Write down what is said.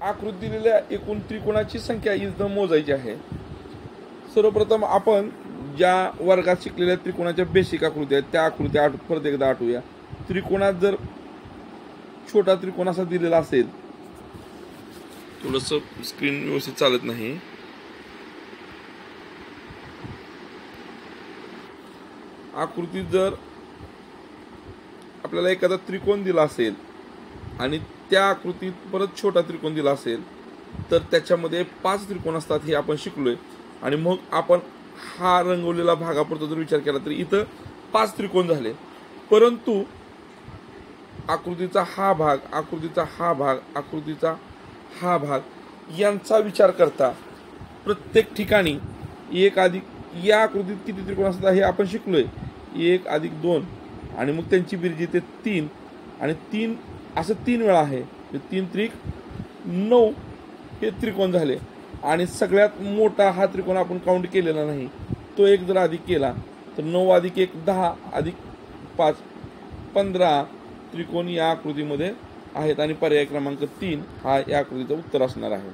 आकृती दिलेल्या एकूण त्रिकोणाची संख्या इथं मोजायची आहे। सर्वप्रथम आपण ज्या वर्गात शिकलेल्या त्रिकोणाच्या बेसिक आकृती आहेत त्या आकृत्या परत एकदा आठवूया। त्रिकोणात जर छोटा त्रिकोण असा दिलेला असेल, थोडंसं स्क्रीन व्यवस्थित चालत नाही, आकृतीत जर आपल्याला एखादा त्रिकोण दिला असेल आणि त्या आकृतीत परत छोटा त्रिकोण दिला असेल तर त्याच्यामध्ये 5 त्रिकोण असतात हे आपण शिकलोय। आणि मग आपण हा रंगवलेला भागापुरता जर विचार केला तर इथं 5 त्रिकोण झाले, परंतु आकृतीचा हा भाग, आकृतीचा हा भाग, आकृतीचा हा भाग यांचा विचार करता प्रत्येक ठिकाणी 1 अधिक, या आकृतीत किती त्रिकोण असतात हे आपण शिकलोय, 1 अधिक 2 आणि मग त्यांची बेरीज येते 3 आणि 3 असं 3 वेळा आहे, 3 त्रिक 9 हे त्रिकोण झाले। आणि सगळ्यात मोठा हा त्रिकोण आपण काउंट केलेला नाही, तो एक जर अधिक केला तर 9 अधिक 1 10 अधिक 5 15 त्रिकोण या आकृतीमध्ये आहेत आणि पर्याय क्रमांक 3 हा या आकृतीचं उत्तर असणार आहे।